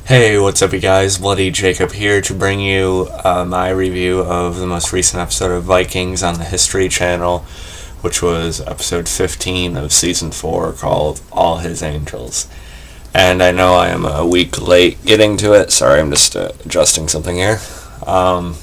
Hey, what's up, you guys? Bloody Jacob here to bring you my review of the most recent episode of Vikings on the History Channel, which was episode 15 of season 4, called All His Angels. And I know I am a week late getting to it. Sorry, I'm just adjusting something here. But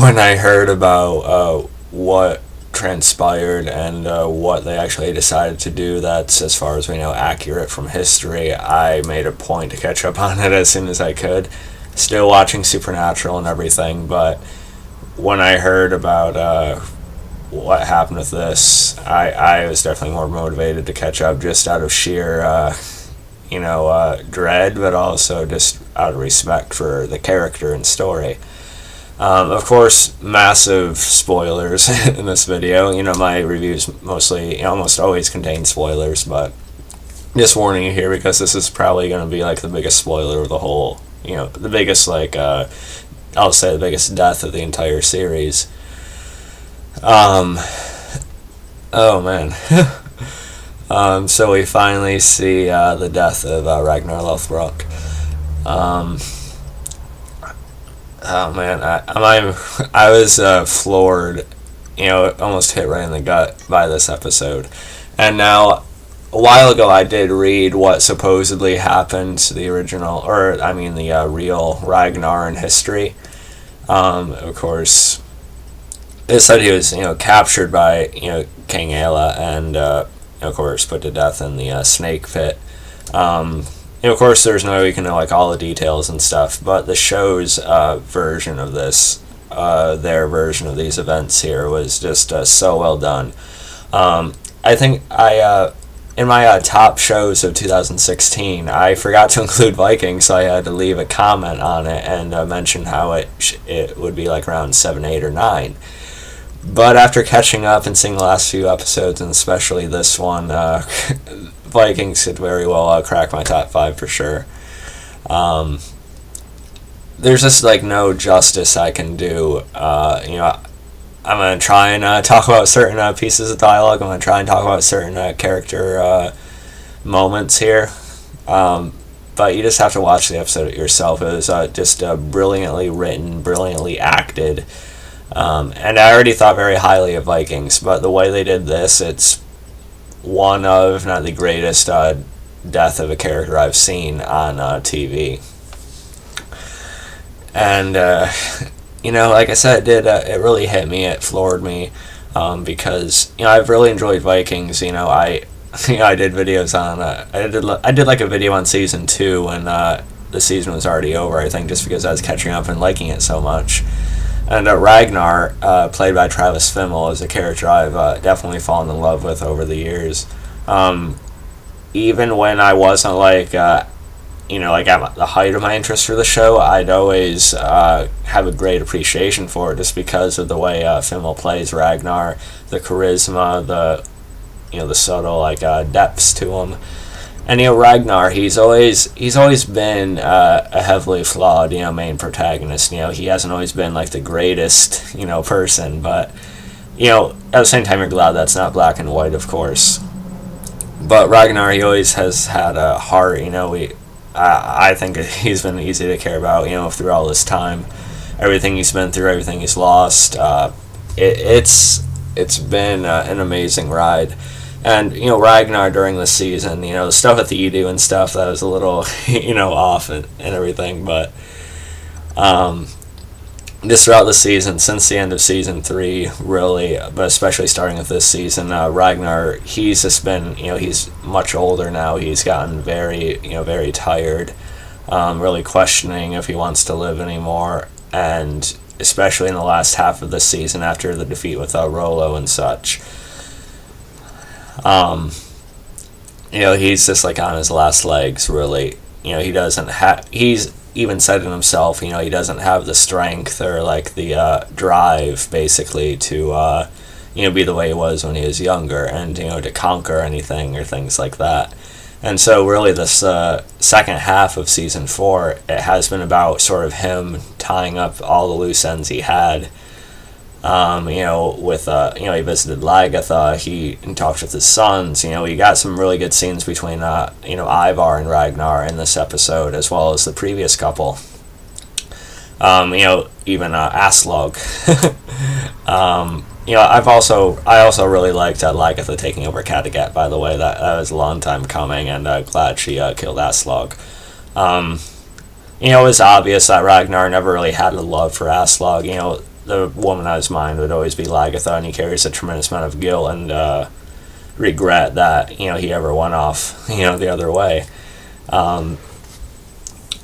when I heard about what transpired and what they actually decided to do that's, as far as we know, accurate from history, I made a point to catch up on it as soon as I could. Still watching Supernatural and everything, but when I heard about what happened with this, I was definitely more motivated to catch up, just out of sheer dread, but also just out of respect for the character and story. Of course, massive spoilers in this video. My reviews mostly, almost always contain spoilers, but just warning you here because this is probably going to be like the biggest spoiler of the whole, the biggest, I'll say the biggest death of the entire series. Oh man. So we finally see the death of Ragnar Lothbrok. Oh man, I was floored, almost hit right in the gut by this episode. And now, a while ago, I did read what supposedly happened to the the real Ragnar in history. Of course, it said he was, captured by, King Aela and, of course, put to death in the snake pit. Of course, there's no way we can know all the details and stuff, but the show's version of this, their version of these events here, was just so well done. I think in my top shows of 2016, I forgot to include Vikings, so I had to leave a comment on it and mention how it would be around 7, 8, or 9. But after catching up and seeing the last few episodes, and especially this one, Vikings could very well crack my top 5 for sure. There's just no justice I can do. I'm going to try and talk about certain pieces of dialogue. I'm going to try and talk about certain character moments here. But you just have to watch the episode yourself. It was just brilliantly written, brilliantly acted. And I already thought very highly of Vikings, but the way they did this, it's one of, if not the greatest, death of a character I've seen on TV. And, like I said, it really hit me, it floored me, because, I've really enjoyed Vikings. I did videos on, I did a video on season 2 when the season was already over, I think, just because I was catching up and liking it so much. And Ragnar, played by Travis Fimmel, is a character I've definitely fallen in love with over the years. Even when I wasn't at the height of my interest for the show, I'd always have a great appreciation for it, just because of the way Fimmel plays Ragnar, the charisma, the subtle depths to him. And Ragnar, he's always been a heavily flawed main protagonist. He hasn't always been the greatest person, but at the same time you're glad that's not black and white, of course. But Ragnar, he always has had a heart. I think he's been easy to care about. Through all this time, everything he's been through, everything he's lost. It's been an amazing ride. And, Ragnar during the season, the stuff at the Edu and stuff, that was a little, off and everything. But just throughout the season, since the end of season 3, really, but especially starting with this season, Ragnar, he's just been, he's much older now. He's gotten very, very tired, really questioning if he wants to live anymore. And especially in the last half of the season after the defeat with Rollo and such. He's just on his last legs, really. He doesn't have, he's even said it himself, he doesn't have the strength or the drive basically to be the way he was when he was younger, and to conquer anything or things like that. And so really this second half of season 4, it has been about sort of him tying up all the loose ends he had, He visited Lagatha, he talked with his sons. We got some really good scenes between, Ivar and Ragnar in this episode, as well as the previous couple. Even Aslog. I also really liked Lagatha taking over Kattegat, by the way. That was a long time coming, and glad she killed Aslog. It was obvious that Ragnar never really had a love for Aslog. The woman on his mind would always be Lagatha, and he carries a tremendous amount of guilt and regret that, he ever went off, the other way.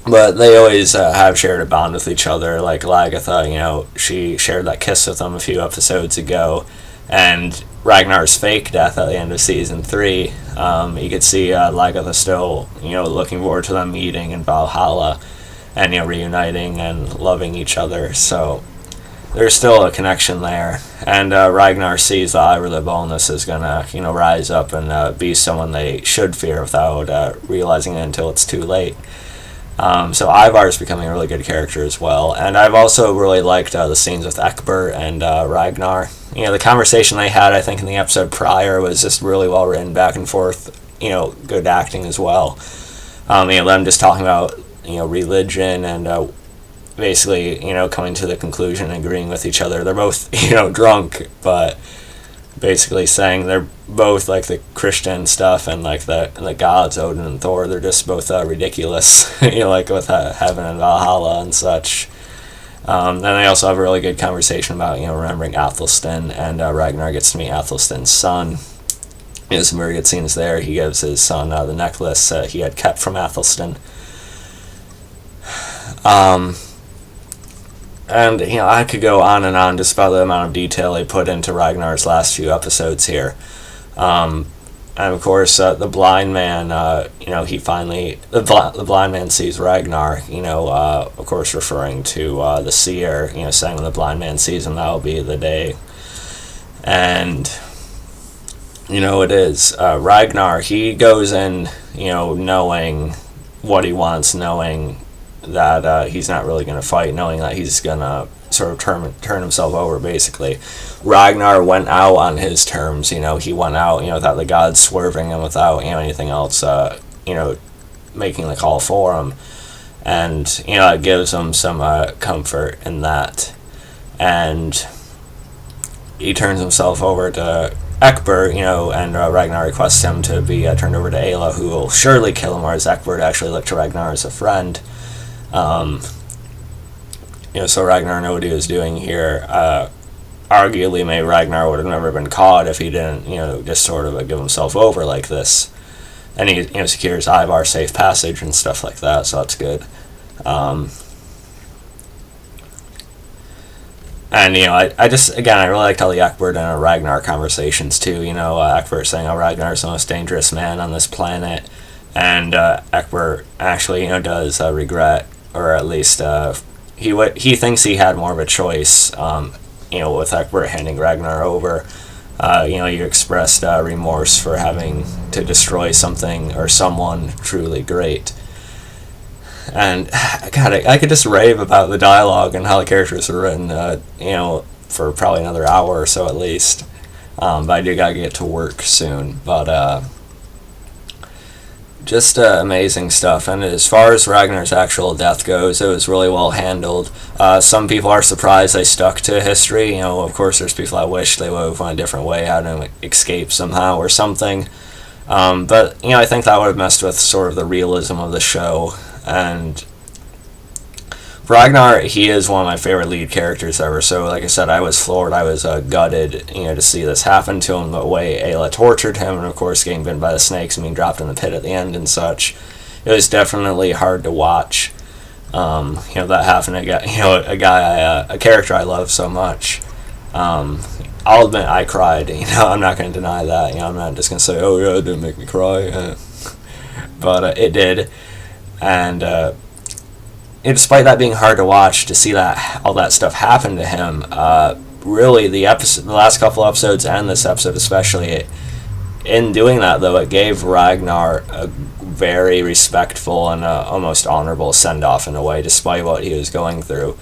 But they always have shared a bond with each other. Like Lagatha, she shared that kiss with him a few episodes ago, and Ragnar's fake death at the end of season 3, you could see Lagatha still, looking forward to them meeting in Valhalla, and reuniting and loving each other. So there's still a connection there, and Ragnar sees that Ivar the Boneless is gonna, rise up and be someone they should fear without realizing it until it's too late. So Ivar is becoming a really good character as well, and I've also really liked the scenes with Egbert and Ragnar. The conversation they had, I think, in the episode prior was just really well written, back and forth. Good acting as well. Them just talking about religion and basically coming to the conclusion and agreeing with each other. They're both drunk, but basically saying they're both like the Christian stuff and like the gods Odin and Thor. They're just both ridiculous, like with heaven and Valhalla and such. Then they also have a really good conversation about remembering Athelstan, and Ragnar gets to meet Athelstan's son. Some very good scenes there. He gives his son the necklace he had kept from Athelstan. And, I could go on and on just about the amount of detail they put into Ragnar's last few episodes here. And, of course, the blind man, he finally... The blind man sees Ragnar, of course referring to the seer, saying when the blind man sees him, that will be the day. And, it is. Ragnar, he goes in, knowing what he wants, knowing that he's not really going to fight, knowing that he's going to sort of turn himself over, basically. Ragnar went out on his terms, he went out, without the gods swerving him, without, anything else, making the call for him. And, it gives him some comfort in that. And he turns himself over to Egbert, and Ragnar requests him to be turned over to Ayla, who will surely kill him, whereas Egbert actually looked to Ragnar as a friend. So Ragnar knew what he was doing here. Arguably, maybe Ragnar would have never been caught if he didn't, just sort of give himself over like this. And he, secures Ivar's safe passage and stuff like that, so that's good. And, I just, again, I really liked all the Egbert and Ragnar conversations, too. Egbert saying, Ragnar's the most dangerous man on this planet. And Egbert actually, does regret, or at least he thinks he had more of a choice. With Egbert handing Ragnar over, you expressed remorse for having to destroy something or someone truly great. And God, I could just rave about the dialogue and how the characters are written, for probably another hour or so at least. But I do gotta get to work soon. But just amazing stuff. And as far as Ragnar's actual death goes, it was really well handled. Some people are surprised they stuck to history. Of course, there's people that wish they would have found a different way, how to escape somehow or something. But I think that would have messed with sort of the realism of the show. And Ragnar, he is one of my favorite lead characters ever. So, like I said, I was floored. I was gutted, to see this happen to him, the way Ayla tortured him, and of course getting bitten by the snakes and being dropped in the pit at the end and such. It was definitely hard to watch. That happened to a character I love so much. I'll admit I cried. I'm not going to deny that. I'm not just going to say, oh yeah, it didn't make me cry. But it did. And despite that being hard to watch, to see that all that stuff happen to him, really the last couple episodes and this episode especially, in doing that though, it gave Ragnar a very respectful and almost honorable send-off in a way, despite what he was going through.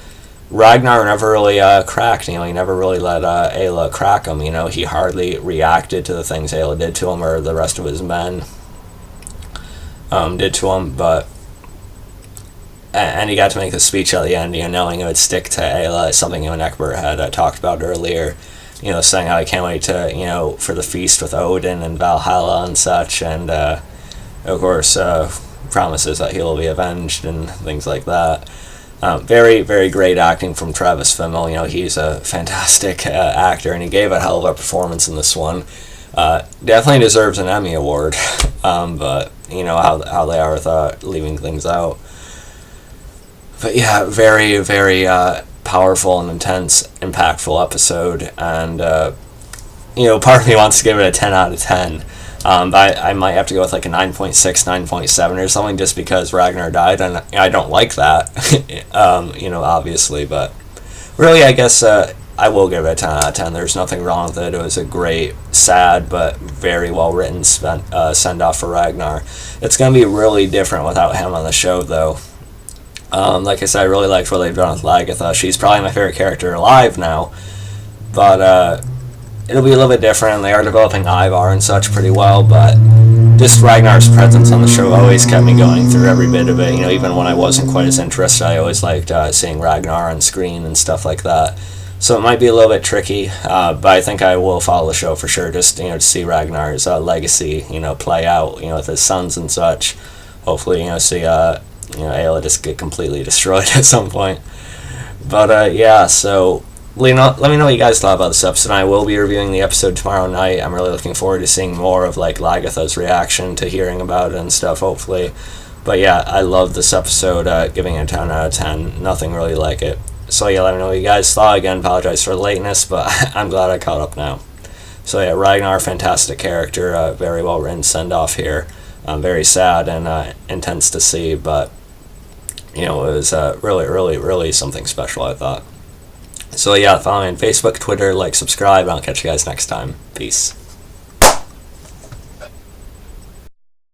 Ragnar never really cracked. He never really let Ayla crack him. He hardly reacted to the things Ayla did to him or the rest of his men did to him. And he got to make the speech at the end, knowing it would stick to Ayla, something Egbert had talked about earlier. Saying how he can't wait to, for the feast with Odin and Valhalla and such, and of course promises that he'll be avenged and things like that. Very, very great acting from Travis Fimmel. He's a fantastic actor, and he gave a hell of a performance in this one. Definitely deserves an Emmy award, but how they are with leaving things out. But yeah, very, very powerful and intense, impactful episode, and part of me wants to give it a 10 out of 10. But I might have to go with like a 9.6, 9.7 or something, just because Ragnar died, and I don't like that, obviously. But really, I guess I will give it a 10 out of 10. There's nothing wrong with it. It was a great, sad, but very well written send-off for Ragnar. It's going to be really different without him on the show, though. Like I said, I really liked what they've done with Lagertha. She's probably my favorite character alive now, but it'll be a little bit different, and they are developing Ivar and such pretty well, but just Ragnar's presence on the show always kept me going through every bit of it. Even when I wasn't quite as interested, I always liked seeing Ragnar on screen and stuff like that. So it might be a little bit tricky, but I think I will follow the show for sure, just to see Ragnar's legacy, play out, with his sons and such. Hopefully, see Ayla just get completely destroyed at some point. But yeah, so let me know what you guys thought about this episode. I will be reviewing the episode tomorrow night. I'm really looking forward to seeing more of Lagertha's reaction to hearing about it and stuff, hopefully. But yeah, I love this episode, giving it a 10 out of 10. Nothing really like it. So yeah, let me know what you guys thought. Again, apologize for the lateness, but I'm glad I caught up now. So yeah, Ragnar, fantastic character, very well written send-off here. Very sad and intense to see, but it was really, really, really something special, I thought. So yeah, follow me on Facebook, Twitter, subscribe, and I'll catch you guys next time. Peace.